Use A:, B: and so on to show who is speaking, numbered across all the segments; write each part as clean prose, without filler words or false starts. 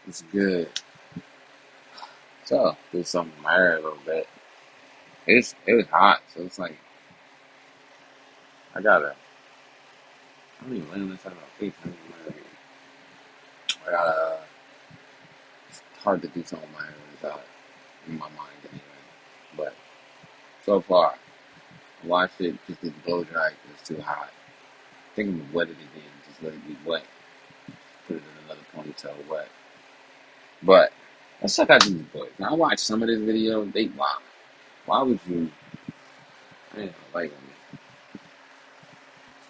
A: It's good. So do something in my hair a little bit. It was hot, so it's like I don't even lay on this side of my face. I gotta. It's hard to do something with my hair without in my mind anyway. But so far, I watched it just didn't blow dry 'cause it's too hot. I think I'm gonna wet it again. Just let it be wet. Put it in another ponytail wet. But let's check out these boys. Now I watched some of this video. Why would you? I don't like them.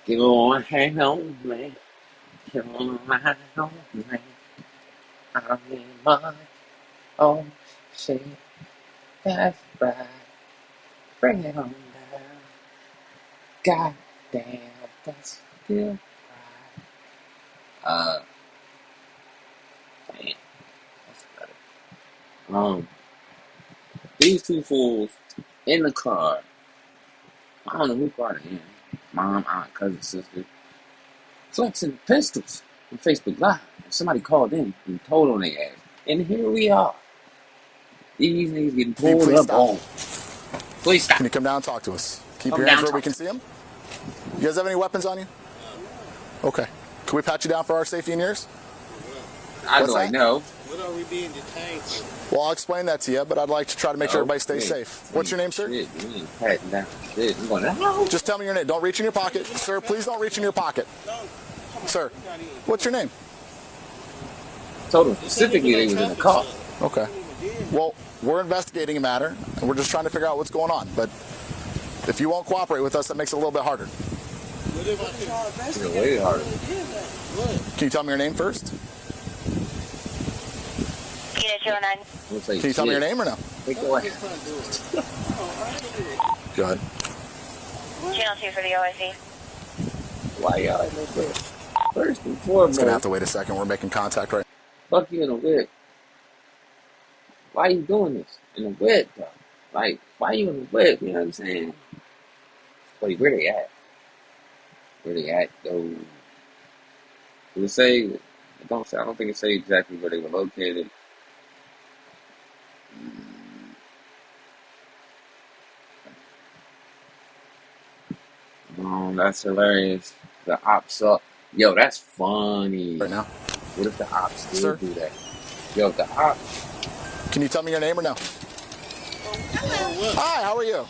A: Get on, hang on, man. Get on my home, man. I'm in my own shit. That's right. Bring it on down. God damn, that's still right. Man, that's better. These two fools in the car. I don't know who car they in. Mom, aunt, cousin, sister. Flexing pistols on Facebook Live. Somebody called in and told on their ass. And here we are. These niggas getting pulled up on. Please stop.
B: Can you come down and talk to us? Keep
A: Come
B: your
A: down,
B: hands where we
A: talk.
B: can see them. You guys have any weapons on you? Okay. Can we pat you down for our safety and yours?
A: I'd
B: What's
A: be like,
B: that?
A: no.
C: What are we being detained for?
B: Well, I'll explain that to you, but I'd like to try to make sure everybody stays
A: Okay.
B: safe. What's your name, sir?
A: Shit, you ain't patting down shit. I'm going, no.
B: Just tell me your name. Don't reach in your pocket. Sir, please don't reach in your pocket.
C: No.
B: Sir, what's your name?
A: Told them specifically they was in the car.
B: Okay. Well, we're investigating a matter, and we're just trying to figure out what's going on. But if you won't cooperate with us, that makes it a little bit harder.
C: What if I
A: It's way harder.
C: What?
B: Can you tell me your name first?
A: Looks like
B: Can you tell me your name or no?
A: Take your
C: I'm
A: ass.
C: just trying to do it.
B: Go ahead.
D: Channel 2 for the OIC.
A: Why y'all in this whip? First and
B: It's
A: foremost,
B: going to have to wait a second. We're making contact right
A: fuck you in a whip. Why you doing this in a whip, though? Like, why you in the whip? You know what I'm saying? Wait, where they at? Where they at, though? Does it say? It don't say. I don't think it say exactly where they were located. That's hilarious. The ops up. Yo, that's funny.
B: now.
A: What if the ops did
B: Sir?
A: do that? Yo, if the ops.
B: Can you tell me your name or no?
C: What?
B: Hi, how are you?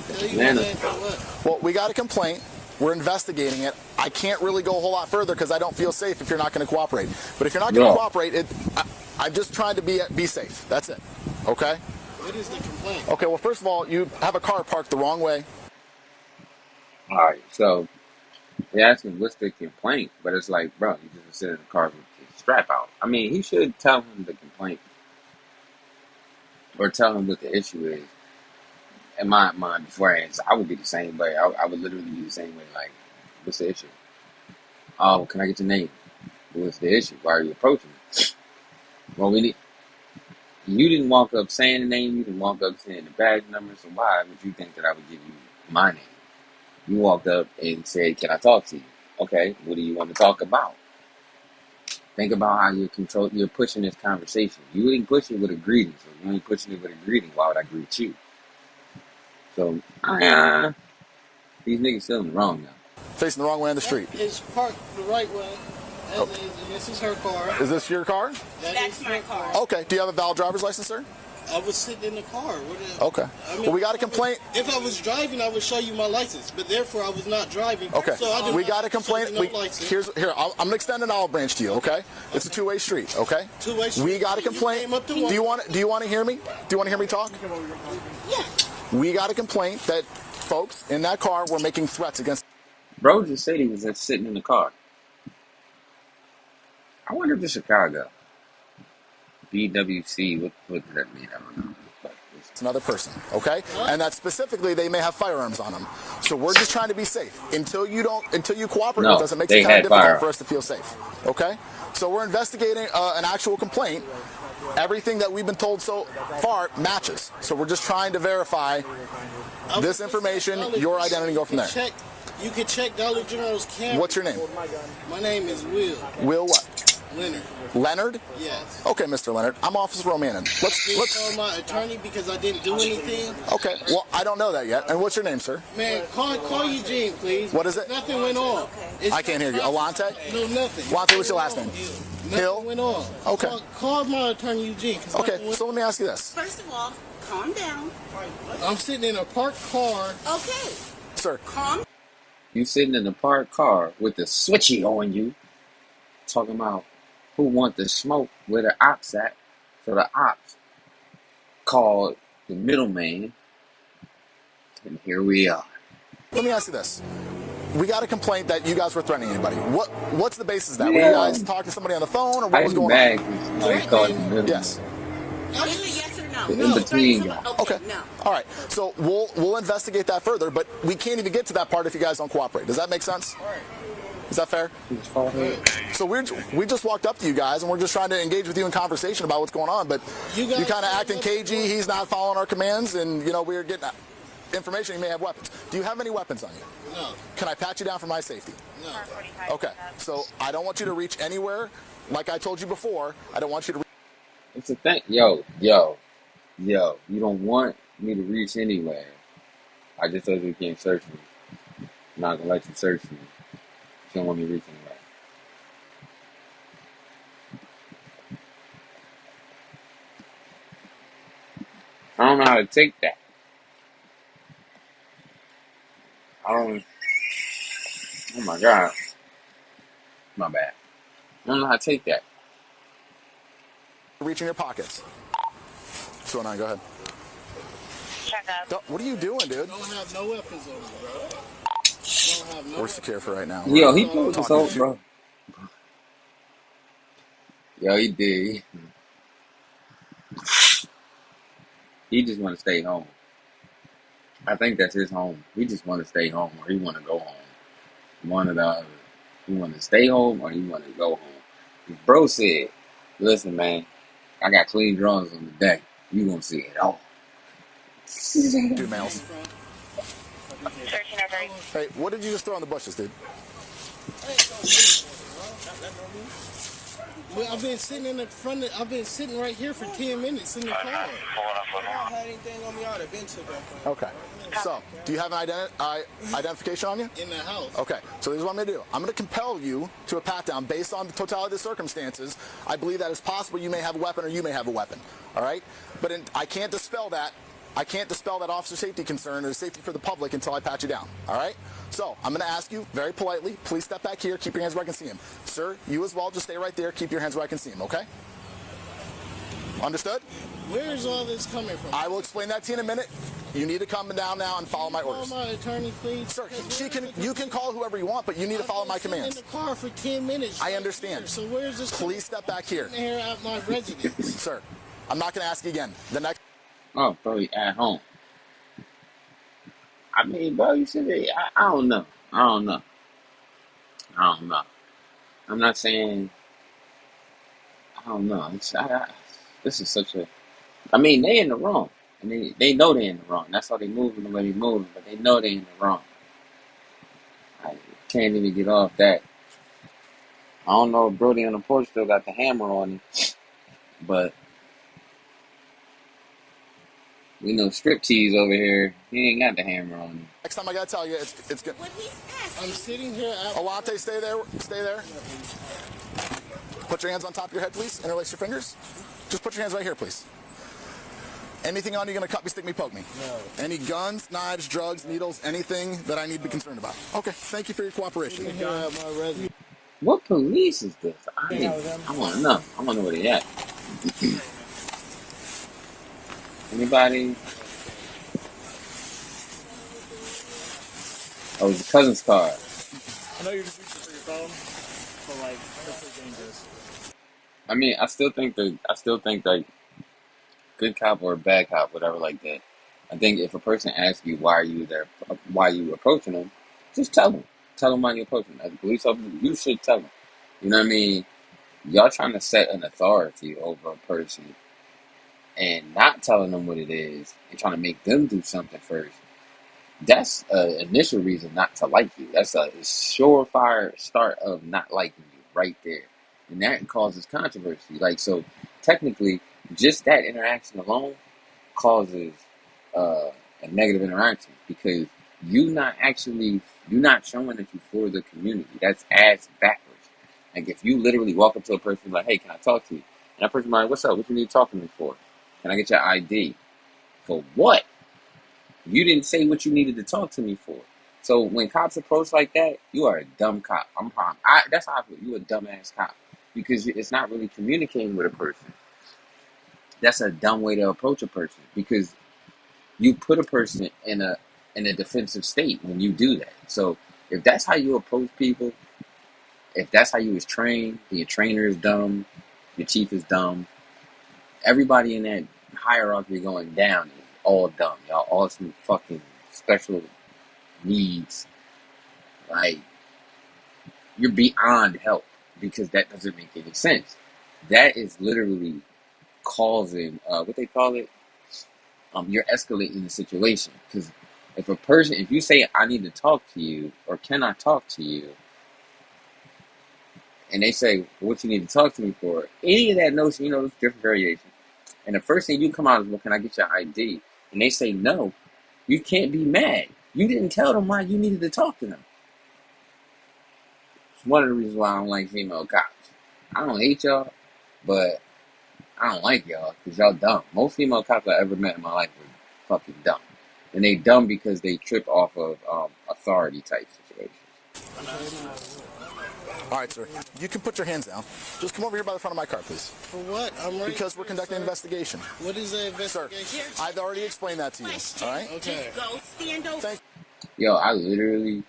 C: Tell you
A: Man,
C: my name for what?
B: Well, we got a complaint. We're investigating it. I can't really go a whole lot further because I don't feel safe if you're not going to cooperate. But if you're not going to
A: No.
B: cooperate, I'm just trying to be safe. That's it. Okay?
C: What is the complaint?
B: Okay, well, first of all, you have a car parked the wrong way.
A: All right, so they asking what's the complaint, but it's like, bro, you just sit in the car with the strap out. I mean, he should tell him the complaint or tell him what the issue is. In my mind, before I answer, I would be the same way. I would literally be the same way. Like, what's the issue? Oh, can I get your name? What's the issue? Why are you approaching me? Well, you didn't walk up saying the name. You didn't walk up saying the badge number. So why would you think that I would give you my name? You walked up and said, "Can I talk to you?" Okay, what do you want to talk about? Think about how you're pushing this conversation. You ain't pushing it with a greeting. So if you ain't pushing it with a greeting, why would I greet you? So, these niggas still in the wrong now.
B: Facing the wrong way on the street.
C: It's parked the right way. This is her car.
B: Is this your car?
C: That's my car.
B: Okay. Do you have a valid driver's license, sir?
C: I was sitting in the car.
B: Okay. Well, we got a complaint.
C: If I was driving, I would show you my license. But therefore, I was not driving.
B: Okay.
C: So I
B: We got a complaint.
C: No license.
B: Here, I'm going to extend an olive branch to you, okay? It's a two-way street, okay?
C: Two-way street.
B: We got a complaint.
C: You came up to
B: Do you want to hear me? Do you want to hear me talk?
C: Yeah.
B: We got a complaint that folks in that car were making threats against.
A: Bro just said he was just sitting in the car. I wonder if it's Chicago. BWC, what does that mean? I don't know.
B: It's another person, okay? And that specifically, they may have firearms on them. So we're just trying to be safe. Until you cooperate with us, it makes it kind of difficult for us to feel safe, okay? So we're investigating an actual complaint. Everything that we've been told so far matches. So we're just trying to verify this information, your identity, and go from there.
C: You can check Dollar General's camera.
B: What's your name?
C: My name is Will.
B: Will what?
C: Leonard.
B: Leonard?
C: Yes.
B: Okay, Mr. Leonard. I'm Officer Romanin.
C: Let's call my attorney because I didn't do anything.
B: Okay. Well, I don't know that yet. And what's your name, sir?
C: Man, call Eugene, please.
B: What is it?
C: Nothing went on.
B: I can't hear you. Alante?
C: No, nothing.
B: Alante, what's your last name? Hill?
C: Nothing went on.
B: Okay.
C: Call my attorney Eugene.
B: Okay. So let me ask you this.
E: First of all, calm down.
C: I'm sitting in a parked car.
E: Okay.
B: Sir.
E: Calm.
A: You sitting in a parked car with the switchy on you, talking about who want to smoke where the ops at. So the ops called the middleman, and here we are.
B: Let me ask you this. We got a complaint that you guys were threatening anybody. What's the basis of that? Were you guys talking to somebody on the phone, or what was going on? Yes.
E: Yes or no?
A: The in-between guy.
B: Okay.
E: No.
B: All right. So we'll investigate that further, but we can't even get to that part if you guys don't cooperate. Does that make sense? Is that fair? So we just walked up to you guys, and we're just trying to engage with you in conversation about what's going on, but you kind of acting cagey. He's not following our commands, and, we're getting information. He may have weapons. Do you have any weapons on you?
C: No.
B: Can I pat you down for my safety?
C: No.
B: Okay. So I don't want you to reach anywhere. Like I told you before, I don't want you to reach.
A: It's a thing. Yo. You don't want me to reach anywhere. I just told you you can't search me. I'm not going to let you search me. You don't want me to reach anywhere. I don't know how to take that. Oh my God. My bad. I don't know how to take that.
B: Reach in your pockets. What's going on? Go ahead.
D: Check up.
B: What are you doing, dude?
C: Don't have no weapons on me, bro. Don't have no.
B: We're secure for right now.
A: Yo, he pulled his whole, bro. Yo, he did. He just want to stay home. I think that's his home. He just want to stay home, or he want to go home. One or the other. He want to stay home, or he want to go home. Bro said, "Listen, man, I got clean drawings on the deck. You gonna see it all."
B: 2 males.
D: Searching our very.
B: Hey, what did you just throw in the bushes, dude?
C: Well, I've been sitting in the front. I've been sitting right here for 10 minutes in the car.
E: I don't have anything on me. I would have been to that.
B: Okay. So, do you have an identification on you?
C: In the house.
B: Okay. So this is what I'm going to do. I'm going to compel you to a pat down based on the totality of the circumstances. I believe that it's possible you may have a weapon or you may have a weapon. All right. But I can't dispel that. I can't dispel that officer safety concern or safety for the public until I pat you down. All right? So I'm going to ask you very politely, please step back here. Keep your hands where I can see him. Sir, you as well, just stay right there. Keep your hands where I can see him, okay? Understood?
C: Where is all this coming from?
B: I will explain that to you in a minute. You need to come down now and follow my orders.
C: Call my attorney, please.
B: Sir, you can call whoever you want, but you need to follow my commands.
C: In the car for 10 minutes.
B: I understand.
C: Here. So where's this?
B: Please step back here.
C: Here at my residence.
B: Sir, I'm not going to ask you again. The next.
A: Oh, bro, at home. I mean, bro, you said it. I don't know. I'm not saying. I don't know. This is such a. I mean, they in the wrong. I mean, they know they in the wrong. That's how they moving the way they moving. But they know they in the wrong. I can't even get off that. I don't know if Brody on the porch still got the hammer on him, but. We know striptease over here. He ain't got the hammer on him.
B: Next time I gotta tell you, it's good.
C: I'm sitting here at...
B: Alante, stay there. Stay there. Put your hands on top of your head, please. Interlace your fingers. Just put your hands right here, please. Anything on you gonna cut me, stick me, poke me? No. Any guns, knives, drugs, needles, anything that I need to be concerned about? Okay, thank you for your cooperation.
A: What police is this? I want to know. I want to know where they at. Anybody? Oh, it's a cousin's car.
F: I know you're just reaching for your phone, but like, that's so dangerous.
A: I mean, I still think like good cop or bad cop, whatever like that. I think if a person asks you why are you there, why you approaching them, just tell them. Tell them why you're approaching them. As a police officer, you should tell them. You know what I mean? Y'all trying to set an authority over a person and not telling them what it is and trying to make them do something first. That's an initial reason not to like you. That's a surefire start of not liking you right there. and that causes controversy. Like, so technically, just that interaction alone causes a negative interaction because you're not showing that you're for the community. That's ass backwards. Like, if you literally walk up to a person like, hey, can I talk to you? And that person like, what's up? What you need to talk to me for? Can I get your ID? For what? You didn't say what you needed to talk to me for. So when cops approach like that, you are a dumb cop. That's how I feel. You're a dumbass cop because it's not really communicating with a person. That's a dumb way to approach a person because you put a person in a defensive state when you do that. So if that's how you approach people, if that's how you was trained, your trainer is dumb, your chief is dumb, everybody in that hierarchy going down is all dumb. Y'all all some fucking special needs. Like, you're beyond help because that doesn't make any sense. That is literally causing what they call it. You're escalating the situation because if you say I need to talk to you or can I talk to you, and they say what you need to talk to me for, any of that notion, there's different variations. And the first thing you come out is, well, can I get your ID? And they say no, you can't be mad. You didn't tell them why you needed to talk to them. It's one of the reasons why I don't like female cops. I don't hate y'all, but I don't like y'all because y'all dumb. Most female cops I ever met in my life were fucking dumb. And they dumb because they trip off of authority type situations.
B: All right, sir. You can put your hands down. Just come over here by the front of my car, please.
C: For what? I'm right.
B: Because we're conducting an investigation.
C: What is the investigation?
B: Sir, I've already explained that to you. All right?
C: Okay.
D: Just go stand over.
A: Yo, I literally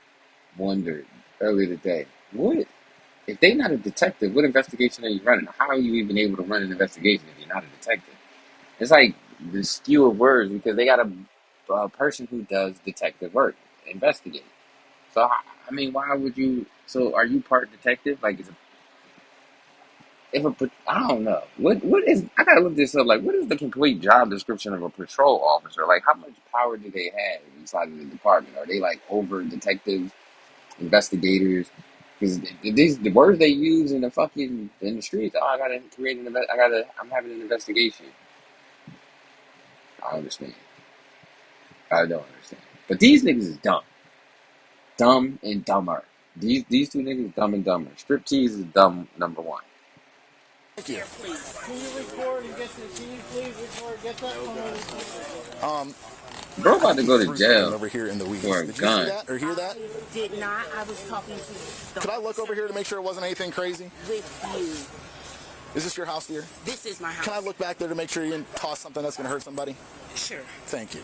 A: wondered earlier today, what if they not a detective? What investigation are you running? How are you even able to run an investigation if you're not a detective? It's like the skew of words because they got a person who does detective work, investigate. So I mean, why would you? So are you part detective? Like, I don't know. What is? I gotta look this up. Like, what is the complete job description of a patrol officer? Like, how much power do they have inside of the department? Are they like over detectives, investigators? Because the words they use in the streets. Oh, I gotta create I'm having an investigation. I understand. I don't understand. But these niggas is dumb. Dumb and dumber. These two niggas dumb and dumber. Striptease is dumb number one.
B: Thank you.
C: Can you record and get the? Can you please record? Get that.
A: Bro about to go to jail
B: over here in the weeds.
A: for a
B: Did
A: gun.
B: you see that or hear that?
D: Did not. I was talking to.
B: Could I look over here to make sure it wasn't anything crazy?
D: With you.
B: Is this your house, dear?
D: This is my house.
B: Can I look back there to make sure you didn't toss something that's going to hurt somebody?
D: Sure.
B: Thank you.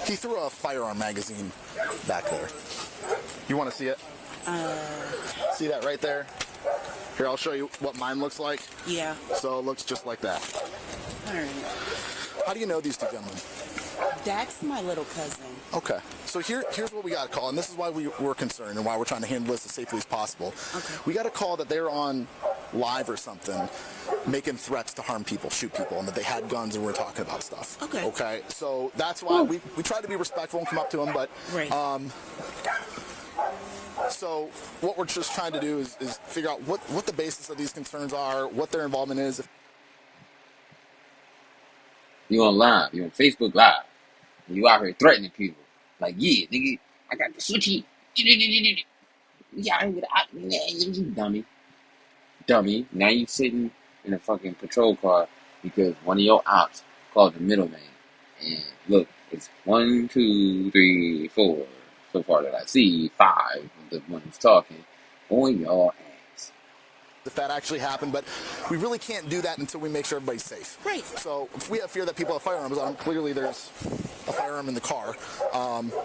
B: He threw a firearm magazine back there. You want to see it? See that right there? Here, I'll show you what mine looks like.
D: Yeah.
B: So it looks just like that.
D: All right.
B: How do you know these two gentlemen?
D: That's my little cousin.
B: Okay. So here's what we got a call, and this is why we're concerned and why we're trying to handle this as safely as possible.
D: Okay.
B: We got a call that they're on live or something, making threats to harm people, shoot people, and that they had guns and we're talking about stuff.
D: Okay.
B: Okay. So that's why we try to be respectful and come up to them, but
D: Right.
B: So what we're just trying to do is figure out what the basis of these concerns are, what their involvement is.
A: You on live, you on Facebook Live, and you out here threatening people. Like, yeah, nigga, I got the switchy. Yeah, you dummy. Now you sitting in a fucking patrol car because one of your ops called the middleman. And look, it's 1, 2, 3, 4. So far that I see 5 of the ones talking on your ass.
B: If that actually happened, but we really can't do that until we make sure everybody's safe.
D: Right.
B: So if we have fear that people have firearms on them, clearly there's a firearm in the car.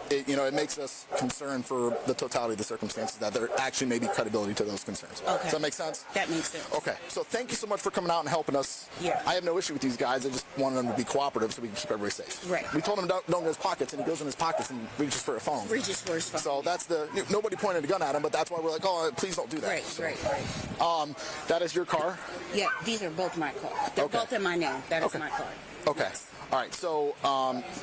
B: It makes us concerned for the totality of the circumstances that there actually may be credibility to those concerns.
D: Okay.
B: Does that make sense?
D: That makes sense.
B: Okay. So thank you so much for coming out and helping us.
D: Yeah.
B: I have no issue with these guys. I just wanted them to be cooperative so we can keep everybody safe.
D: Right.
B: We told him don't go in his pockets, and he goes in his pockets and reaches for a phone.
D: Reaches for his phone.
B: So that's nobody pointed a gun at him, but that's why we're like, oh, please don't do that.
D: Right,
B: So,
D: right.
B: That is your car?
D: Yeah, these are both my cars. They're
B: Okay.
D: both in my name. That is
B: Okay.
D: my car.
B: Okay.
D: Yes.
B: All right, so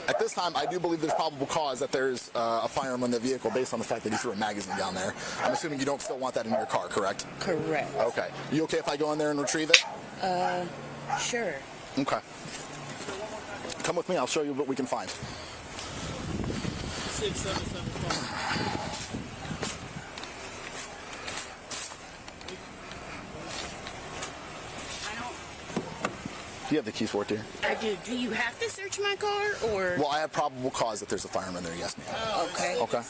B: at this time, I do believe there's probable cause that there's a firearm in the vehicle based on the fact that he threw a magazine down there. I'm assuming you don't still want that in your car, correct?
D: Correct.
B: Okay. You okay if I go in there and retrieve it?
D: Sure.
B: Okay. Come with me. I'll show you what we can find.
C: 6775.
B: Do you have the keys for it, dear?
D: I do. Do you have to search my car, or?
B: Well, I have probable cause that there's a firearm in there, yes, ma'am.
D: Okay.
B: Okay.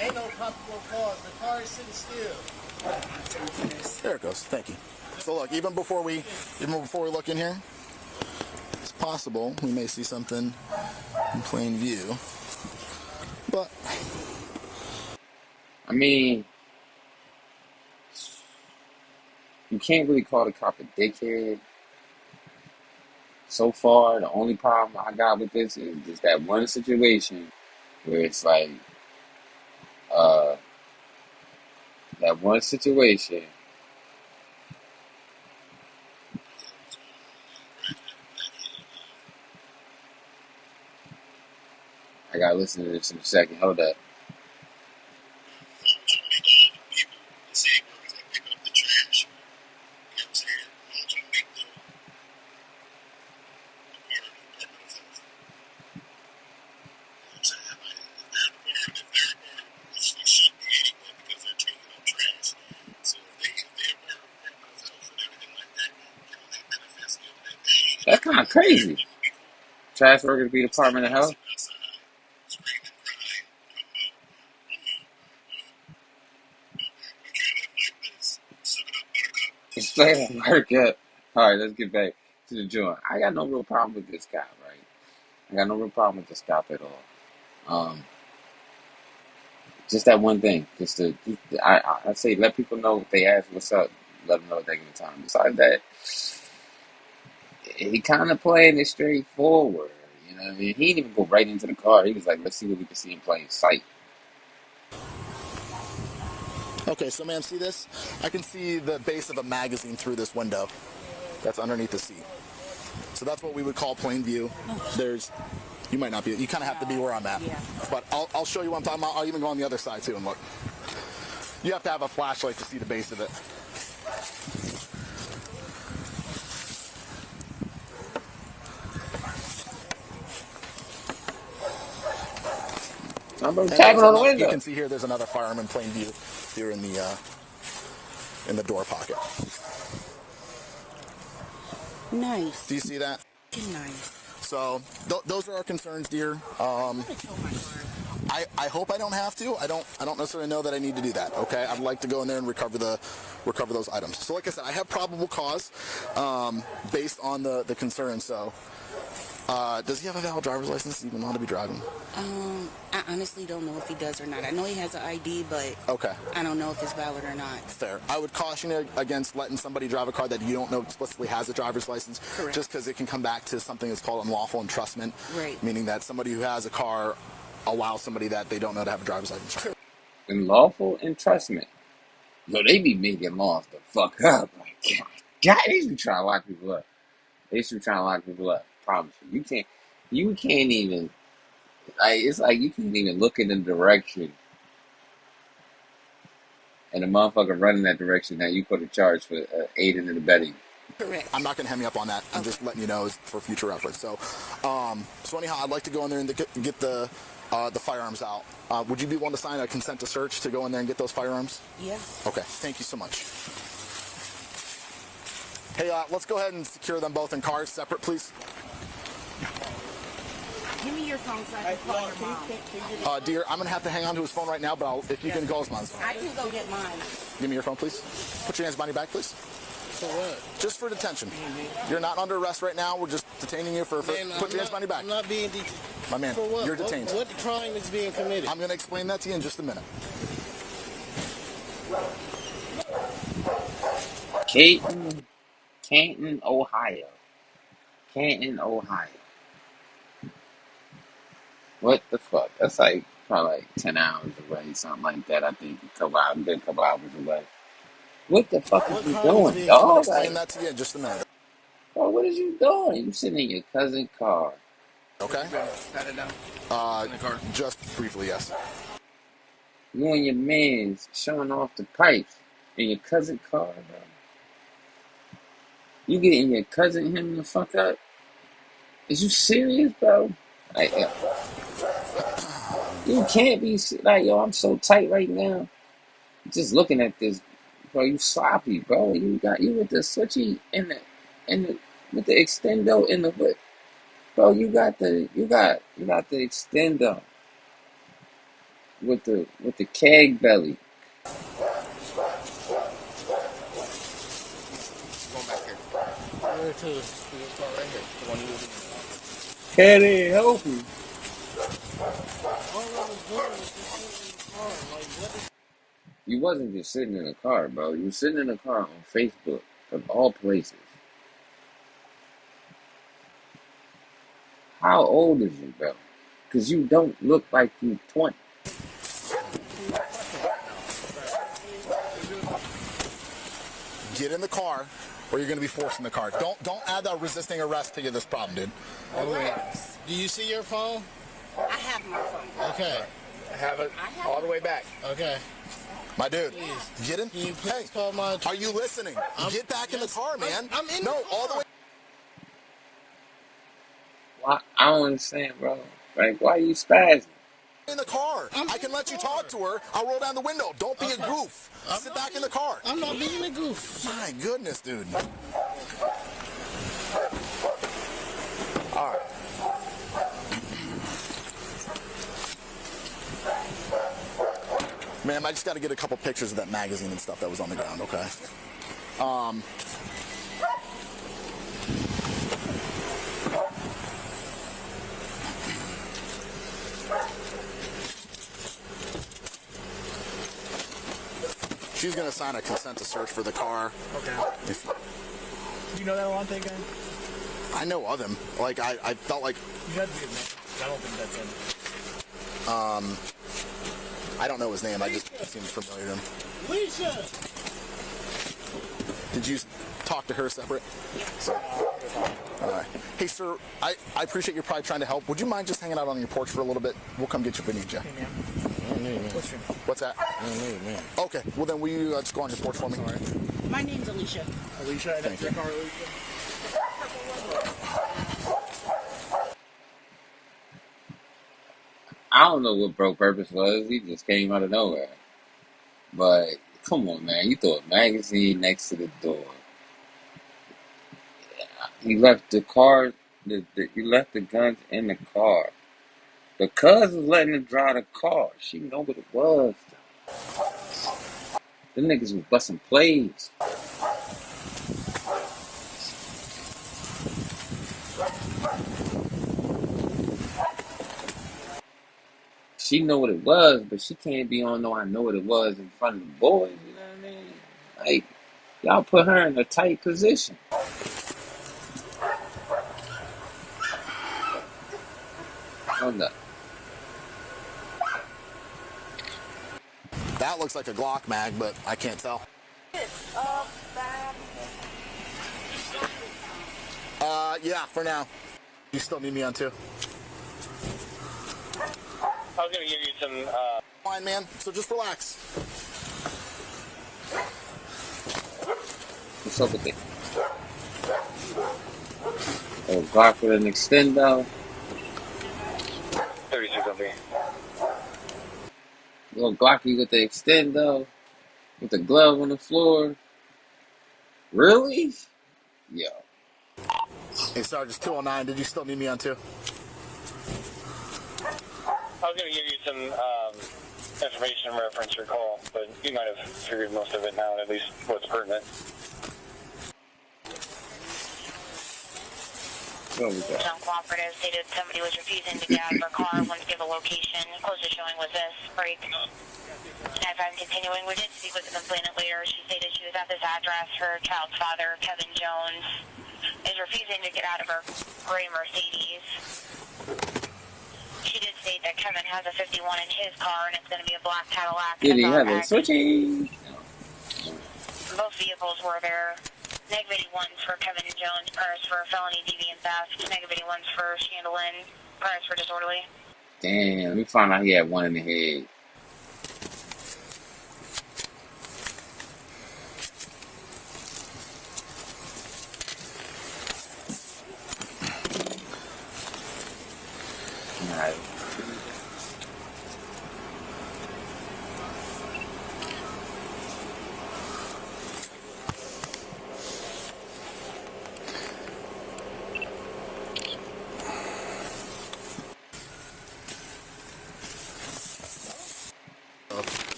C: Ain't no probable cause. The car is sitting still.
B: There it goes. Thank you. So look, even before we look in here, it's possible we may see something in plain view. But
A: I mean, you can't really call the cop a dickhead. So far, the only problem I got with this is just that one situation where it's like, that one situation. I gotta listen to this in a second. Hold up. That's kind of crazy. Trash workers be Department of Health. It's like work up. All right, let's get back to the joint. I got no real problem with this guy, right? I got no real problem with this cop at all. Just that one thing. I say let people know if they ask what's up. Let them know if they give it time. Besides that, he kind of playing it straightforward. You know what I mean? He didn't even go right into the car. He was like, let's see what we can see in plain sight.
B: okay, so ma'am, see this? I can see the base of a magazine through this window that's underneath the seat. So that's what we would call plain view. You might not be, you kind of have to be where I'm at.
D: Yeah.
B: But I'll show you what I'm talking about. I'll even go on the other side too and look. You have to have a flashlight to see the base of it.
A: I'm tapping on the window.
B: You can see here there's another firearm in plain view here in the door pocket.
D: Nice.
B: Do you see that?
D: Nice.
B: So those are our concerns, dear. I hope I don't have to. I don't necessarily know that I need to do that. Okay, I'd like to go in there and recover those items. So like I said, I have probable cause based on the concern. So does he have a valid driver's license? Even allowed to be driving?
D: I honestly don't know if he does or not. I know he has an ID, but
B: okay,
D: I don't know if it's valid or not.
B: Fair. I would caution you against letting somebody drive a car that you don't know explicitly has a driver's license.
D: Correct. Just
B: because it can come back to something that's called unlawful entrustment.
D: Right.
B: Meaning that somebody who has a car allows somebody that they don't know to have a driver's license.
D: Correct.
A: Unlawful entrustment. Yo, they be making laws the fuck up. Like, God, they should be trying to lock people up. Promise you. You can't even, like, it's like you can't even look in the direction and the motherfucker running that direction that you put a charge for aiding and abetting.
D: Correct.
B: I'm not going to hem you up on that. I'm just letting you know for future reference. So anyhow, I'd like to go in there and get the firearms out. Would you be willing to sign a consent to search to go in there and get those firearms?
D: Yeah.
B: Okay. Thank you so much. Hey, let's go ahead and secure them both in cars separate, please.
D: Give me your phone so I can call your mom.
B: Dear, I'm going to have to hang on to his phone right now, but if you can go as mine.
D: I can go get mine.
B: Give me your phone, please. Put your hands behind your back, please.
C: For what?
B: Just for detention. You're not under arrest right now. We're just detaining you for put your hands behind your back.
C: I'm not being detained.
B: My man,
C: For what?
B: you're detained.
C: What crime is being committed?
B: I'm going to explain that to you in just a minute.
A: Canton, Ohio. What the fuck? That's like probably like 10 hours away, something like that. I think a couple hours away. What the fuck is he doing, dog?
B: I'll explain that to you in just a minute.
A: Bro, what is you doing? You sitting in your cousin's car.
B: Okay.
E: Pat it down.
B: Uh,
E: In the car.
B: just briefly, yes.
A: You and your man's showing off the pipes in your cousin's car, bro. You getting your cousin him the fuck up? Is you serious, bro? Like, you can't be like, yo, I'm so tight right now. Just looking at this, bro, you sloppy, bro. You with the switchy and the with the extendo in the whip. Bro, you got the extendo with the keg belly.
E: Going back here.
C: Where to?
E: This car right here. The one you was in.
A: Can it help you?
C: All I was doing was just sitting in the car. Like, what is...
A: You wasn't just sitting in a car, bro. You were sitting in a car on Facebook, of all places. How old is you, bro? Because you don't look like you 20.
B: Get in the car, or you're going to be forced in the car. Don't add that resisting arrest to this problem, dude.
C: Do you see your phone?
D: I have my phone.
C: Okay.
E: Have it all the way back.
C: Okay.
B: My dude,
C: Please.
B: get in.
C: Can you please
B: Hey,
C: call my...
B: are you listening? Get back in the car, man.
C: I'm in the
B: No,
C: car.
B: all the way
A: Why? I don't understand, bro. Like, why are you spazzing?
B: in the car. I can let you talk to her. I'll roll down the window. Don't be a goof. Sit back in the car.
C: I'm not being a goof.
B: My goodness, dude.
E: All right.
B: Ma'am, I just got to get a couple pictures of that magazine and stuff that was on the ground, okay? She's going to sign a consent to search for the car.
F: Okay.
B: If,
F: Do you know that Alante guy?
B: I know of him. Like, I felt like...
F: You have to give me. I don't think that's him.
B: I don't know his name. I just seemed familiar to him.
C: Alicia!
B: Did you talk to her separate? So, all right. Hey, sir, I appreciate you're probably trying to help. Would you mind just hanging out on your porch for a little bit? We'll come get you if we need you.
F: Hey, man. What's your name?
B: What's that?
A: Man.
B: Okay, well then will you just go on your porch for me?
F: Sorry.
D: My name's Alicia.
F: Alicia,
B: Thank
F: that's your
B: you.
F: car, Alicia?
A: I don't know what Bro Purpose was. He just came out of nowhere. But come on, man. You throw a magazine next to the door. You left the car. You left the guns in the car. The cuz was letting her drive the car. She know what it was. Them niggas was busting plays. She know what it was, but she can't be on no I know what it was in front of the boys, you know what I mean? Like, y'all put her in a tight position. Hold up.
B: That looks like a Glock mag, but I can't tell. Yeah, for now. You still need me on too?
E: I was gonna give you some.
B: Fine, man. So just relax.
A: What's up with it? Oh, Glock with an extendo.
E: 36 on me.
A: Little Glocky with the extendo. With the glove on the floor. Really? Yo.
B: Hey, Sergeant 209, did you still need me on too?
E: I was gonna give you some information in reference to your call, but you might have figured most of it now, at least what's pertinent.
A: What was that?
G: Some cooperative stated somebody was refusing to get out of her car. Wanted to give a location. Closest showing was this. Break. 9-5 continuing. We did speak with the complainant later. She stated she was at this address. Her child's father, Kevin Jones, is refusing to get out of her gray Mercedes. She did state that Kevin has a 51 in his car, and it's going to be a black Cadillac.
A: Did he have it switching?
G: Both vehicles were there. Negative 81 for Kevin Jones, priors for felony deviant theft. Negative 81 for Chandlin, priors for disorderly.
A: Damn, let me find out he had one in the head. Alright.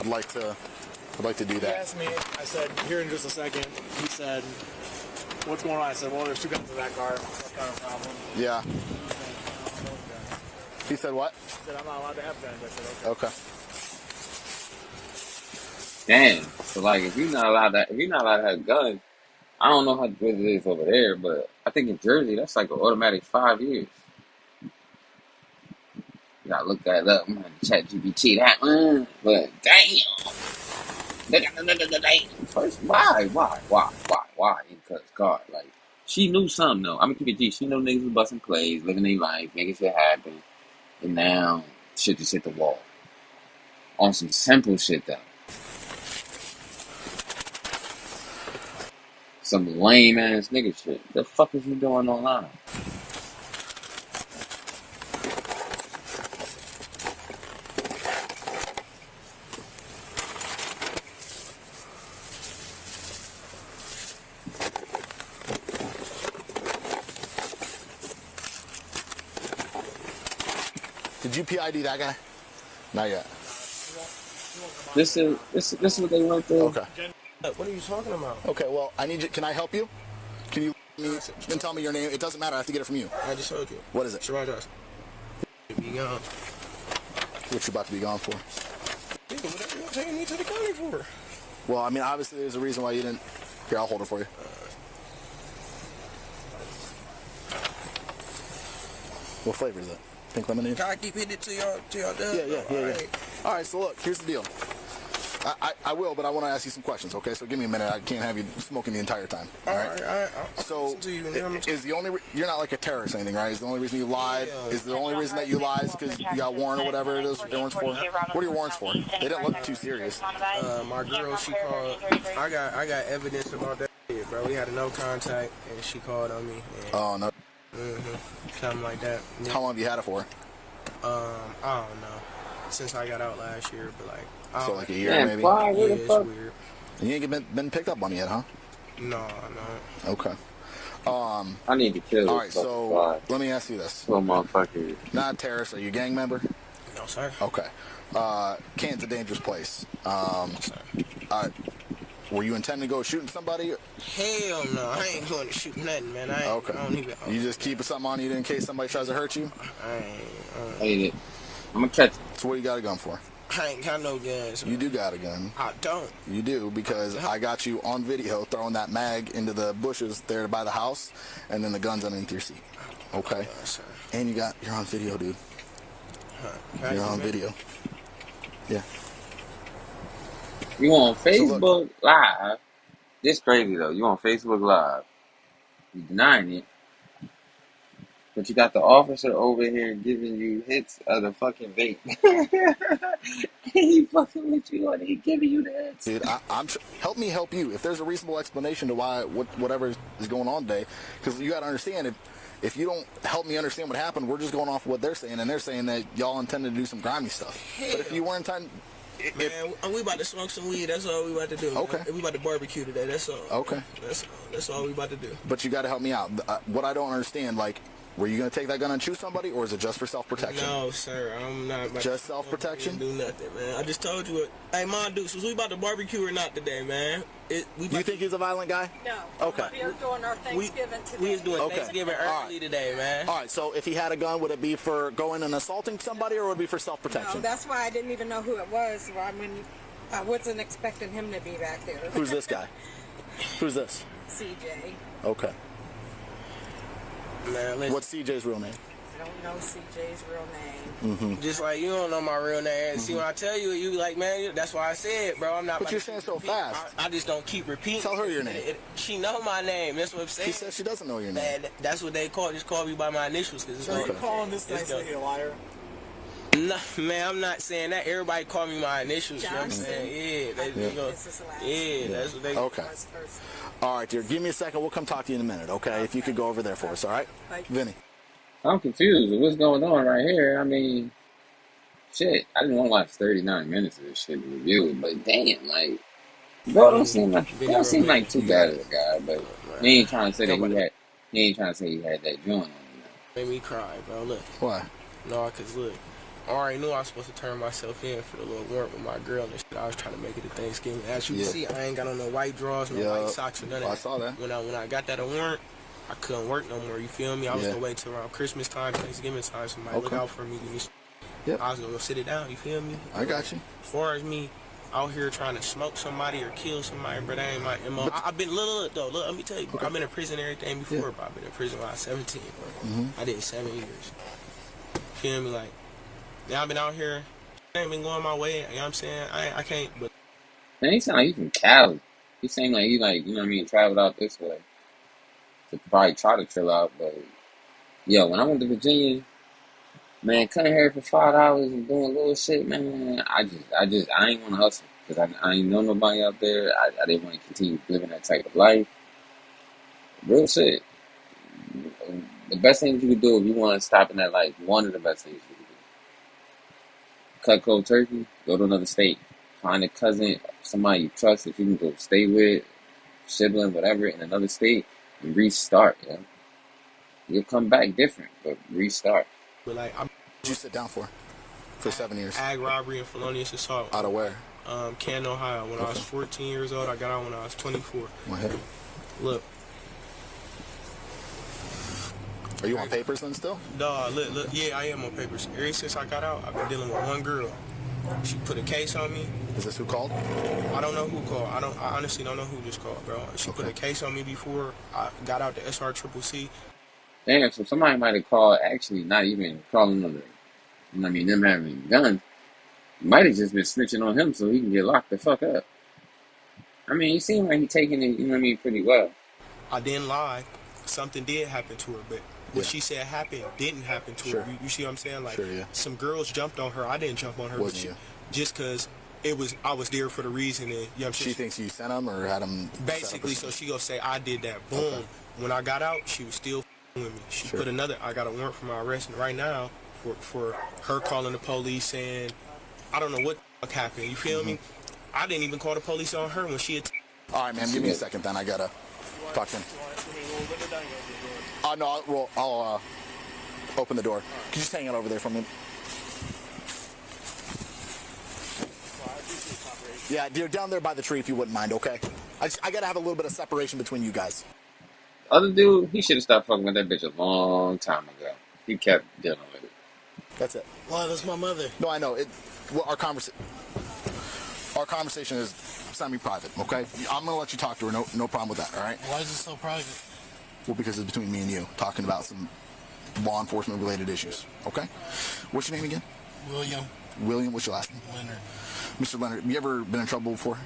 B: I'd like to do
F: He
B: that.
F: asked me, I said, here in just a second. He said, what's going on? I said, well, there's 2 guns in that car. What kind of problem?
B: Yeah. He said what?
F: He said, I'm not allowed to have guns. I said, okay.
A: Damn. So like, if you're not allowed to have guns, I don't know how good it is over there, but I think in Jersey that's like an automatic 5 years. You gotta look that up. I'm gonna ChatGPT that one. But damn. First, why in Cut's car? Like, she knew something though. I'm gonna keep it G. She knew niggas was busting plays, living their life, making shit happen, and now shit just hit the wall. On some simple shit though. Some lame ass nigga shit. The fuck is you doing online?
B: Did you PID that guy? Not yet.
A: This is what they went through.
B: Okay.
H: What are you talking about?
B: Okay, well, I need you. Can I help you? Can you then tell me your name? It doesn't matter. I have to get it from you.
H: I just told you.
B: What is it?
H: Sherrod Johnson. Be gone.
B: What you about to be gone for?
H: Nigga, whatever you taking me to the county for?
B: Well, I mean, obviously there's a reason why you didn't. Here, I'll hold it for you. What flavor is it? Pink lemonade?
H: Can I keep hitting it to y'all done?
B: Yeah. All right, so look, here's the deal. I will, but I want to ask you some questions, okay? So give me a minute. I can't have you smoking the entire time. All right.
H: I'll
B: So
H: to you,
B: is the only you're not like a terrorist or anything, right? Is the only reason you lied? Is the only reason that you lied because you got warrant or whatever it is? Your warrants for? What are your warrants for? They didn't look too serious.
H: My girl, she called. I got evidence about that shit, bro. We had a no contact, and she called on me.
B: Oh no.
H: Something like that.
B: How long have you had it for?
H: I don't know. Since I got out last year, but like.
B: So like a year,
A: Man,
B: maybe.
A: why?
H: Yeah, it's weird.
B: And you ain't been picked up on it yet, huh?
H: No.
B: Okay.
A: I need to kill this.
B: All right, so let me ask you this.
A: Little motherfucker.
B: Not a terrorist. Are you a gang member?
H: No, sir.
B: Okay. Canton's a dangerous place.
H: Sir.
B: Were you intending to go shooting somebody?
H: Hell no, I ain't going to shoot nothing, man. I don't even.
B: You just keep something on you in case somebody tries to hurt you?
A: I hate it. I'm gonna catch it.
B: So what you got a gun for?
H: I ain't got no guns.
B: You do got a gun.
H: I don't.
B: You do, because I got you on video throwing that mag into the bushes there by the house, and then the gun's underneath your seat. Okay?
H: Sir.
B: And you're on video, dude. You're on video. Yeah.
A: You on Facebook Live. This crazy though. You on Facebook Live. You denying it. But you got the officer over here giving you hits of the fucking vape. He fucking with you and he giving you the hits.
B: Dude, help me help you. If there's a reasonable explanation to why whatever is going on today, because you got to understand, if you don't help me understand what happened, we're just going off what they're saying, and they're saying that y'all intended to do some grimy stuff. But if you weren't intending...
H: Man, we about to smoke some weed. That's all we about to do.
B: Okay.
H: Man. We about to barbecue today. That's all.
B: Okay.
H: That's all we about to do.
B: But you got to help me out. What I don't understand, like, were you going to take that gun and shoot somebody, or is it just for self-protection?
H: No, sir. I'm not.
B: Just self-protection?
H: Do nothing, man. I just told you. Hey, Mon Dukes, was we about to barbecue or not today, man?
B: You think he's a violent guy?
I: No.
B: Okay.
I: We are doing our Thanksgiving today.
H: We was doing Thanksgiving early today, man.
B: All right, so if he had a gun, would it be for going and assaulting somebody, or would it be for self-protection?
I: No, that's why I didn't even know who it was. I wasn't expecting him to be back there.
B: Who's this guy? Who's this?
I: CJ.
B: Okay.
H: Man, listen.
B: What's CJ's real name?
I: don't know CJ's real name.
H: Mm-hmm. Just like you don't know my real name. See, when I tell you, you like, man, that's why I said, bro, I'm not.
B: But you're saying so fast.
H: I just don't keep repeating.
B: Tell her your name.
H: She know my name. That's what I'm saying.
B: She says she doesn't know your name.
H: That's what they call. Just call me by my initials. Cause
F: so you calling this nice lady a liar?
H: No, man, I'm not saying that. Everybody call me my initials. You know what I'm saying? Yeah, that's what they.
B: Okay. All right, dear. Give me a second. We'll come talk to you in a minute, okay? If you could go over there for us, all right? Vinny.
A: I'm confused with what's going on right here. I mean, shit, I didn't want to watch 39 minutes of this shit to review it, but damn, like, bro, don't seem like too bad of a guy, but he ain't trying to say that he ain't trying to say he had that joint on him.
H: Made me cry, bro. Look.
B: Why?
H: No, cause look, I already knew I was supposed to turn myself in for the little warrant with my girl and shit. I was trying to make it to Thanksgiving. As you can see, I ain't got on no white drawers, no white socks, or none of that. I
B: saw that.
H: When I got that warrant, I couldn't work no more. You feel me? I was gonna wait till around Christmas time, Thanksgiving time. Somebody look out for me. I was gonna go sit it down. You feel me?
B: I got you.
H: As far as me out here trying to smoke somebody or kill somebody, but that ain't my MO. I've been look, let me tell you, bro, I've been in prison and everything before, but I've been in prison when I was 17, bro. I did 7 years. Feel me? Like, now I've been out here, ain't been going my way. You know what I'm saying? I can't. But
A: man, he sound like he's from Cali. He seemed like he you know what I mean, traveled out this way to probably try to chill out. But yo, when I went to Virginia, man, cutting hair for $5 and doing little shit, man. I ain't want to hustle because I ain't know nobody out there. I didn't want to continue living that type of life. Real shit. The best thing you can do if you want to stop in that life, one of the best things you can do. Cut cold turkey, go to another state. Find a cousin, somebody you trust that you can go stay with, sibling, whatever, in another state, and restart, yeah. You'll come back different, but restart.
H: But like,
B: what did you sit down for 7 years?
H: Ag robbery and felonious assault.
B: Out of where?
H: Canton, Ohio. When I was 14 years old, I got out when I was 24. Look.
B: Are you on papers then still?
H: Dog, look, yeah, I am on papers. Ever since I got out, I've been dealing with one girl. She put a case on me.
B: Is this who called?
H: I don't know who called. I honestly don't know who just called, bro. She put a case on me before I got out the SRCCC.
A: Damn, so somebody might have called, actually not even calling on the, you know what I mean, them having guns. Might have just been snitching on him so he can get locked the fuck up. I mean, he seemed like he taking it, you know what I mean, pretty well.
H: I didn't lie. Something did happen to her, but what she said happened didn't happen to her. You see what I'm saying? Like, some girls jumped on her. I didn't jump on her.
B: Wasn't you?
H: Just because I was there for the reason. And, you know what I'm saying?
B: She thinks you sent them or had them?
H: Basically, so she gonna say, I did that. Boom. Okay. When I got out, she was still with me. She put I got a warrant for my arrest right now for her calling the police saying, I don't know what the fuck happened. You feel me? I didn't even call the police on her when she had...
B: All right, man, give me a second then. I gotta talk to him. No, I'll open the door. Can you just hang it over there for me? Yeah, you're down there by the tree if you wouldn't mind, okay? I gotta have a little bit of separation between you guys.
A: Other dude, he should have stopped fucking with that bitch a long time ago. He kept dealing with it.
B: That's it.
F: Well, that's my mother.
B: No, I know. Our conversation is semi-private, okay? I'm gonna let you talk to her. No problem with that, all right?
F: Why is it so private?
B: Well, because it's between me and you, talking about some law enforcement-related issues, okay? What's your name again?
F: William.
B: William, what's your last name?
F: Leonard.
B: Mr. Leonard, you ever been in trouble before?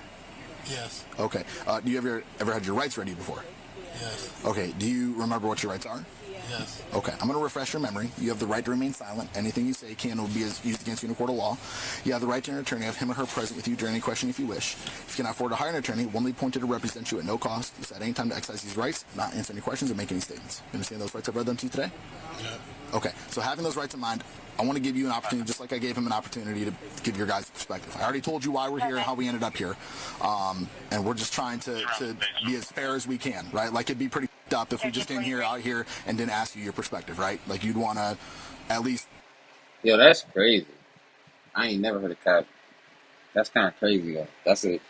F: Yes.
B: Okay. Do you ever had your rights ready before?
F: Yes.
B: Okay. Do you remember what your rights are?
F: Yes.
B: Okay. I'm going to refresh your memory. You have the right to remain silent. Anything you say can or will be used against you in a court of law. You have the right to an attorney, have him or her present with you during any question if you wish. If you cannot afford to hire an attorney, one will be appointed to represent you at no cost. You at any time to exercise these rights, not answer any questions or make any statements. You understand those rights? I've read them to you today?
F: Yeah.
B: Okay. So having those rights in mind, I want to give you an opportunity, just like I gave him an opportunity to give your guys' perspective. I already told you why we're here and how we ended up here. And we're just trying to be as fair as we can, right? Like, it'd be pretty up if we just came out here and didn't ask you your perspective, right? Like, you'd want to at least...
A: Yo, that's crazy. I ain't never heard of cop. That's kind of crazy, though. That's it.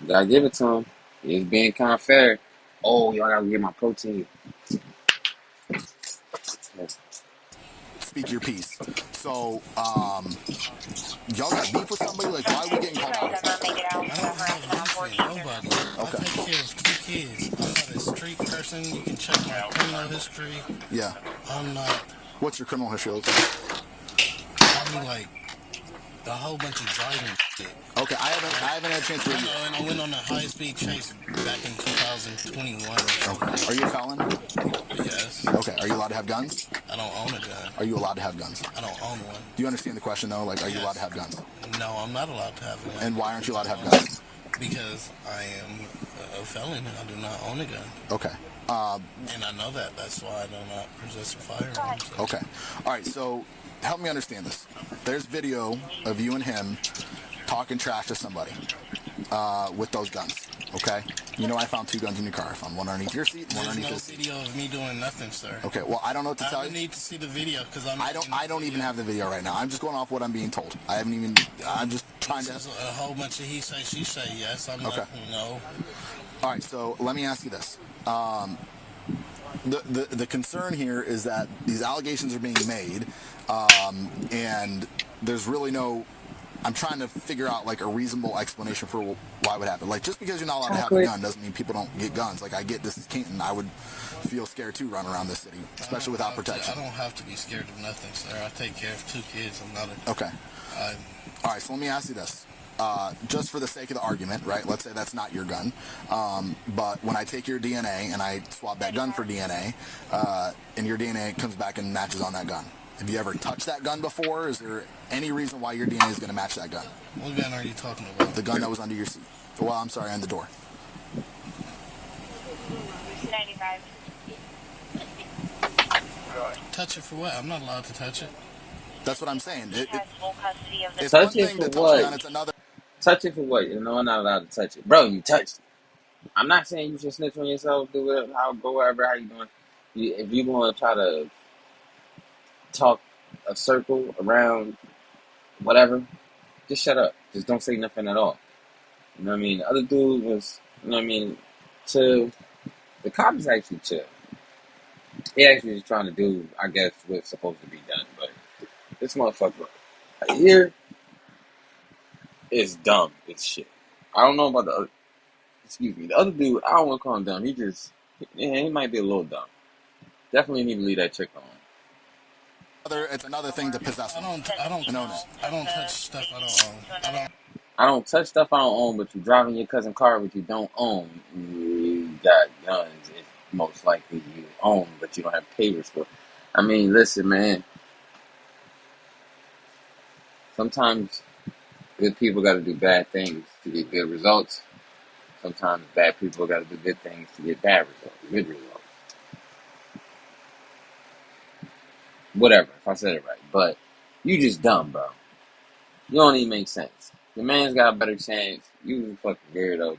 A: You gotta give it to him. He's being kind of fair. Oh, y'all gotta get my protein.
B: Speak your piece. So, y'all got beef with somebody? Like, why are we getting called out?
F: I don't have beef with nobody.
B: Okay.
F: I take care of 2 kids. I'm not a
J: street person. You can check my criminal history.
B: Yeah.
J: I'm not.
B: What's your criminal history look
J: I mean, like a whole bunch of driving shit.
B: Okay, I haven't had a chance to review.
J: And I went on a high-speed chase back in 2021.
B: Okay. Are you a felon?
J: Yes.
B: Okay. Are you allowed to have guns?
J: I don't own a gun.
B: Are you allowed to have guns?
J: I don't own one.
B: Do you understand the question though? Like, are you allowed to have guns?
J: No, I'm not allowed to have a gun.
B: And why aren't you allowed to have guns?
J: Because I am a felon and I do not own a gun.
B: Okay.
J: And I know that. That's why I do not possess a firearm. So.
B: Okay. All right. So help me understand this. There's video of you and him talking trash to somebody with those guns. Okay. You know I found 2 guns in your car. I found one underneath your seat and one underneath his seat.
J: There's no video of me doing nothing, sir.
B: Okay. Well, I don't know what to tell you.
J: I need to see the video because
B: I don't even have the video right now. I'm just going off what I'm being told. I'm just trying to.
J: This is a whole bunch of he say, she say. Yes, I'm
B: okay.
J: Like, no.
B: All right. So let me ask you this. The concern here is that these allegations are being made, and there's really no. I'm trying to figure out like a reasonable explanation for why it would happen. Like, just because you're not allowed to have a gun doesn't mean people don't get guns. Like, I get this is Canton. I would feel scared too running around this city, especially without protection.
J: I don't have to be scared of nothing, sir. I take care of 2 kids. I'm not a.
B: Okay. All right. So let me ask you this. Just for the sake of the argument, right? Let's say that's not your gun. But when I take your DNA and I swab that gun for DNA, and your DNA comes back and matches on that gun. Have you ever touched that gun before? Is there any reason why your DNA is going to match that gun?
J: What gun are you talking about?
B: The gun that was under your seat. Well, I'm sorry, on the door.
G: 95.
J: Touch it for what? I'm not allowed to touch it.
B: That's what I'm saying.
G: He has full custody of the
B: It's
A: touch
B: one
A: it
B: thing
A: for
B: to touch
A: what?
B: a gun, it's another.
A: Touch it for what? You know, I'm not allowed to touch it. Bro, you touched it. I'm not saying you should snitch on yourself, do it, go wherever, how you doing. If you want to try to talk a circle around whatever, just shut up. Just don't say nothing at all. You know what I mean? The other dude was, you know what I mean, chill. The cop is actually chill. He actually was trying to do, I guess, what's supposed to be done. But this motherfucker right here is dumb as shit. I don't know about the other, excuse me, the other dude, I don't want to call him dumb. He might be a little dumb. Definitely need to leave that chick alone.
B: It's another thing to possess.
J: I don't touch stuff I don't own.
A: I don't touch stuff I don't own, but you driving your cousin's car which you don't own. You got guns. It's most likely you own, but you don't have papers for. I mean, listen, man. Sometimes good people got to do bad things to get good results. Sometimes bad people got to do good things to get bad results, good results. Whatever, if I said it right. But you just dumb, bro. You don't even make sense. The man's got a better chance. You fucking weirdo.